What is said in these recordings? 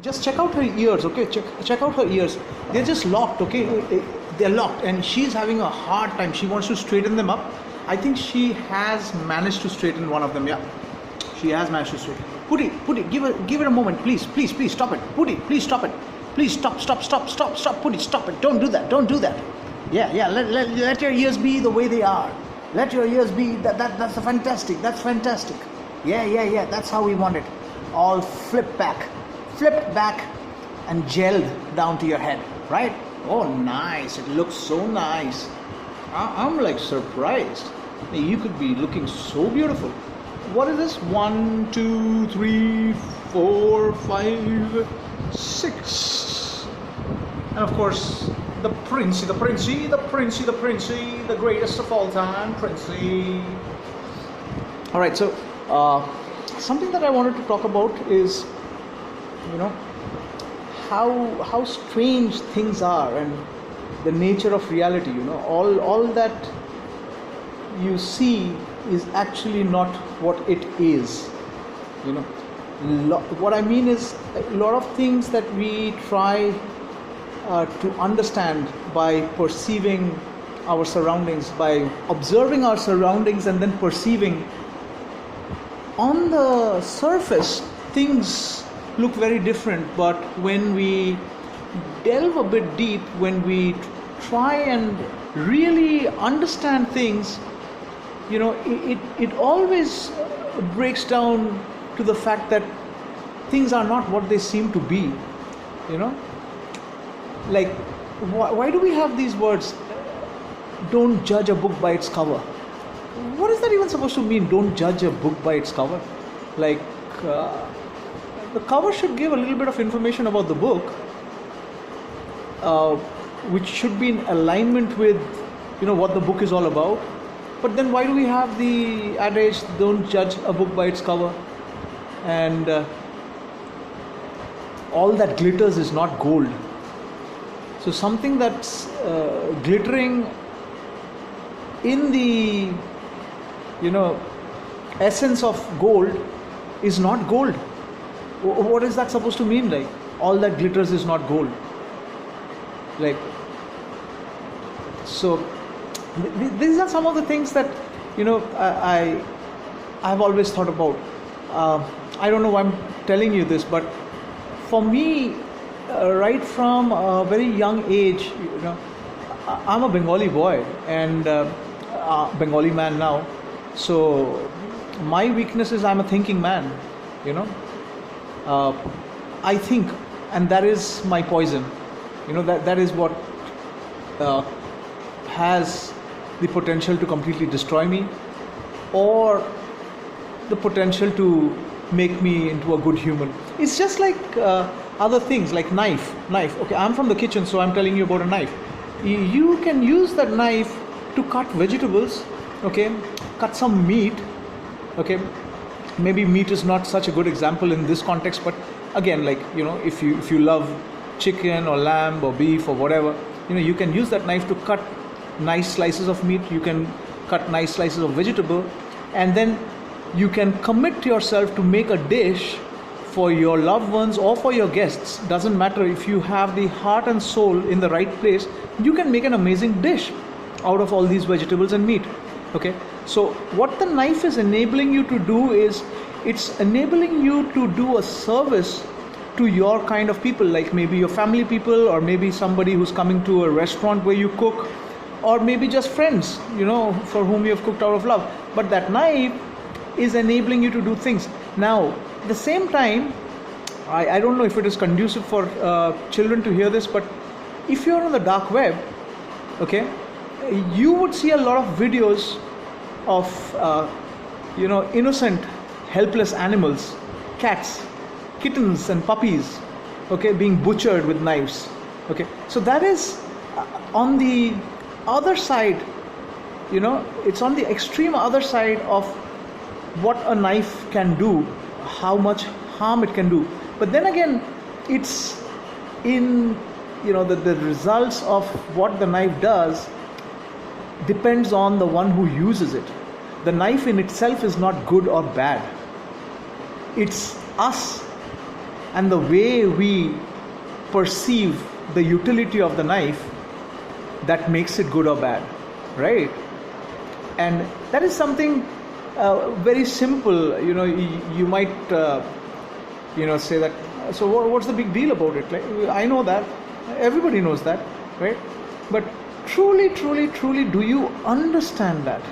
Just check out her ears, okay? Check out her ears. They're just locked, okay? They're locked, and she's having a hard time. She wants to straighten them up. I think she has managed to straighten one of them. Yeah, she has managed to straighten. Putty, give it a moment, please, stop it. Putty, please stop it. Please stop. Putty, stop it. Don't do that. Yeah. Let your ears be the way they are. Let your ears be that's fantastic. That's fantastic. Yeah. That's how we want it. All flipped back and gelled down to your head, right? Oh, nice. It looks so nice. I'm like surprised. You could be looking so beautiful. What is this? 1, 2, 3, 4, 5, 6. And of course, the Princey, the greatest of all time, Princey. All right, so something that I wanted to talk about is, how strange things are and the nature of reality. All that you see is actually not what it is. What I mean is, a lot of things that we try to understand by perceiving our surroundings, by observing our surroundings and then perceiving, on the surface things look very different, but when we delve a bit deep, when we try and really understand things, it always breaks down to the fact that things are not what they seem to be. Like, why do we have these words, don't judge a book by its cover? What is that even supposed to mean, don't judge a book by its cover? Like, the cover should give a little bit of information about the book, which should be in alignment with what the book is all about. But then why do we have the adage, don't judge a book by its cover? And all that glitters is not gold. So something that's glittering in the essence of gold is not gold. What is that supposed to mean? Like, all that glitters is not gold. Like, so these are some of the things that I've always thought about. I don't know why I'm telling you this, but for me, right from a very young age, I'm a Bengali boy and Bengali man now. So my weakness is I'm a thinking man. I think, and that is my poison. That is what has the potential to completely destroy me, or the potential to make me into a good human. It's just like other things, like knife. Okay, I'm from the kitchen, so I'm telling you about a knife. You can use that knife to cut vegetables, okay, cut some meat, okay. Maybe meat is not such a good example in this context, but again, like, if you love chicken or lamb or beef or whatever, you can use that knife to cut nice slices of meat, you can cut nice slices of vegetable, and then you can commit yourself to make a dish for your loved ones or for your guests. Doesn't matter. If you have the heart and soul in the right place, you can make an amazing dish out of all these vegetables and meat. Okay, so what the knife is enabling you to do is, it's enabling you to do a service to your kind of people, like maybe your family people, or maybe somebody who's coming to a restaurant where you cook, or maybe just friends, for whom you have cooked out of love. But that knife is enabling you to do things. Now, at the same time, I don't know if it is conducive for children to hear this, but if you're on the dark web, okay, you would see a lot of videos of innocent, helpless animals, cats, kittens and puppies, okay, being butchered with knives. Okay, so that is on the other side, it's on the extreme other side of what a knife can do, how much harm it can do. But then again, it's in the results of what the knife does depends on the one who uses it. The knife in itself is not good or bad. It's us and the way we perceive the utility of the knife, that makes it good or bad, right? And that is something very simple. You might say that, so what's the big deal about it? Like, I know that, everybody knows that, right? But truly, do you understand that?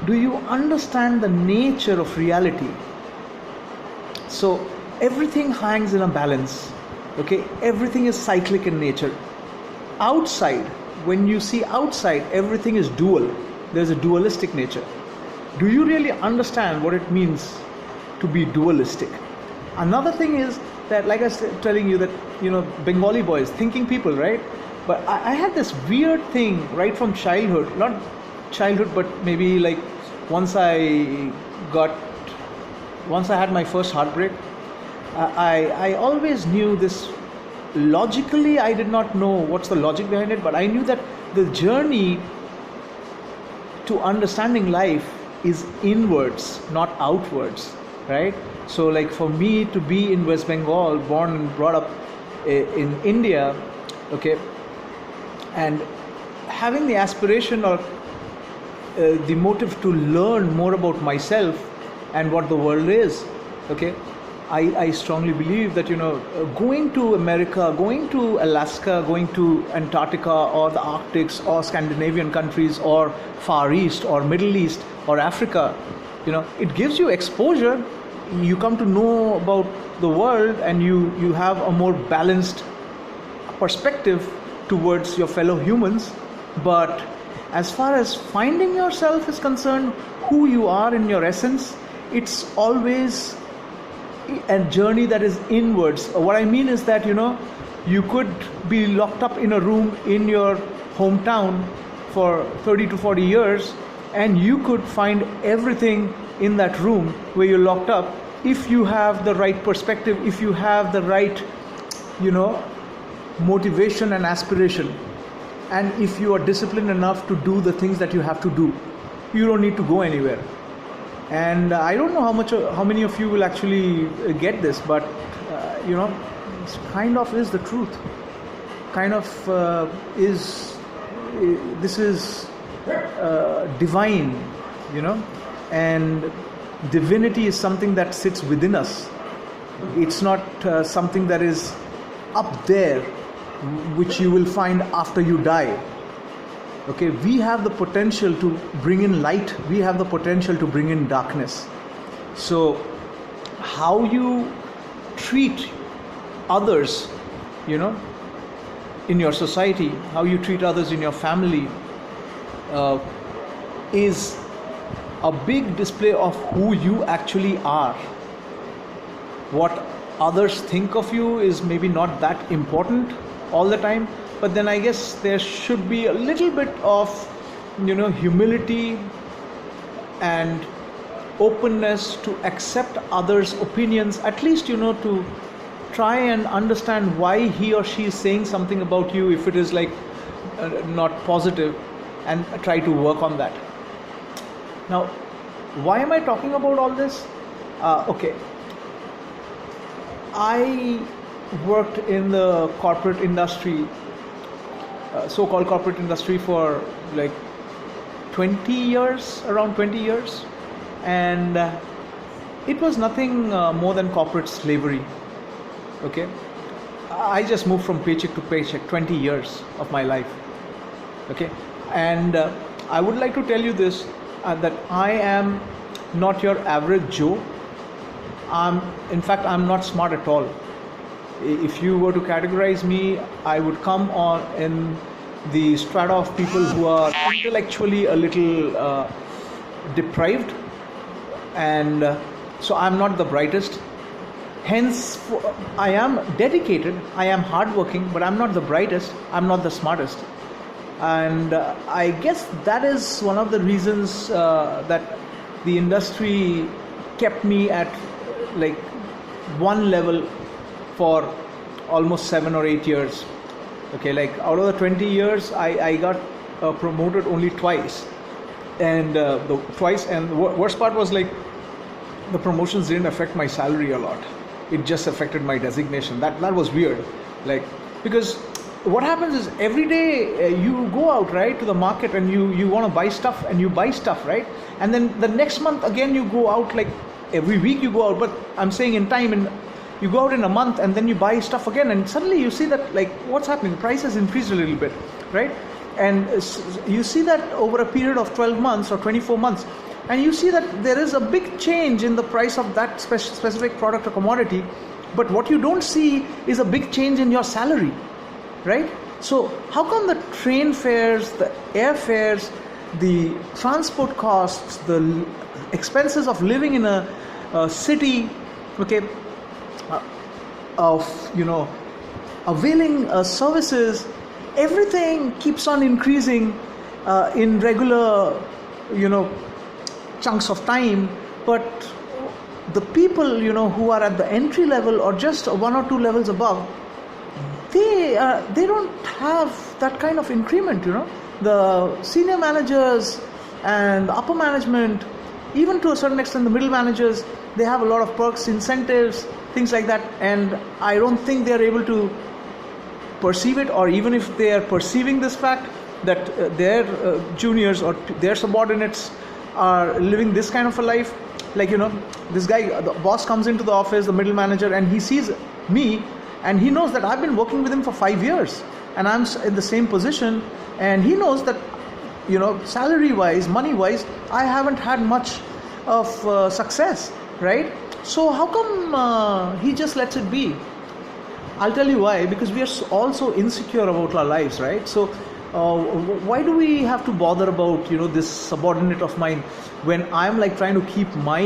Do you understand the nature of reality? So everything hangs in a balance, okay? Everything is cyclic in nature. Outside, when you see outside, everything is dual. There's a dualistic nature. Do you really understand what it means to be dualistic? Another thing is that, like I was telling you, that Bengali boys, thinking people, right? But I had this weird thing right from childhood, not childhood, but maybe like once I had my first heartbreak, I always knew this. Logically, I did not know what's the logic behind it, but I knew that the journey to understanding life is inwards, not outwards, right? So like for me to be in West Bengal, born and brought up in India, okay, and having the aspiration or the motive to learn more about myself and what the world is, okay, I strongly believe that going to America, going to Alaska, going to Antarctica or the Arctics or Scandinavian countries or Far East or Middle East or Africa, it gives you exposure. You come to know about the world, and you have a more balanced perspective towards your fellow humans. But as far as finding yourself is concerned, who you are in your essence, it's always a journey that is inwards. What I mean is that you could be locked up in a room in your hometown for 30 to 40 years, and you could find everything in that room where you're locked up, if you have the right perspective, if you have the right motivation and aspiration, and if you are disciplined enough to do the things that you have to do. You don't need to go anywhere. And I don't know how many of you will actually get this, but it kind of is the truth. Kind of this is divine, and divinity is something that sits within us. It's not something that is up there, which you will find after you die. Okay, we have the potential to bring in light, we have the potential to bring in darkness. So how you treat others, in your society, how you treat others in your family, is a big display of who you actually are. What others think of you is maybe not that important all the time, but then I guess there should be a little bit of humility and openness to accept others' opinions, at least to try and understand why he or she is saying something about you, if it is like not positive, and try to work on that. Now, why am I talking about all this? Okay, I worked in the corporate industry, so-called corporate industry, for like 20 years, around 20 years, and it was nothing more than corporate slavery. Okay, I just moved from paycheck to paycheck 20 years of my life. Okay, and I would like to tell you this, that I am not your average Joe. In fact, I'm not smart at all. If you were to categorize me, I would come on in the strata of people who are intellectually a little deprived, and so I'm not the brightest. Hence, I am dedicated, I am hardworking, but I'm not the brightest, I'm not the smartest. And I guess that is one of the reasons that the industry kept me at like one level for almost 7 or 8 years. Okay, like out of the 20 years, I got promoted only twice. And the worst part was like the promotions didn't affect my salary a lot. it just affected my designation. That was weird. Like, because what happens is every day you go out, right, to the market, and you want to buy stuff, and you buy stuff, right, and then the next month again you go out, like every week you go out, but I'm saying in time, and you go out in a month and then you buy stuff again, and suddenly you see that, like, what's happening? The price has increased a little bit, right? And you see that over a period of 12 months or 24 months, and you see that there is a big change in the price of that specific product or commodity, but what you don't see is a big change in your salary, right? So how come the train fares, the airfares, the transport costs, the expenses of living in a city, okay, of, you know, availing services, everything keeps on increasing in regular, you know, chunks of time, but the people, you know, who are at the entry level or just 1 or 2 levels above, they don't have that kind of increment, you know. The senior managers and the upper management, even to a certain extent the middle managers, they have a lot of perks, incentives, things like that, and I don't think they are able to perceive it, or even if they are perceiving this fact that their juniors or their subordinates are living this kind of a life. Like, you know, this guy, the boss comes into the office, the middle manager, and he sees me, and he knows that I've been working with him for 5 years and I'm in the same position, and he knows that, you know, salary wise, money wise, I haven't had much of success, right? So how come he just lets it be? I'll tell you why. Because we are all so insecure about our lives, right? So why do we have to bother about, you know, this subordinate of mine when I'm like trying to keep my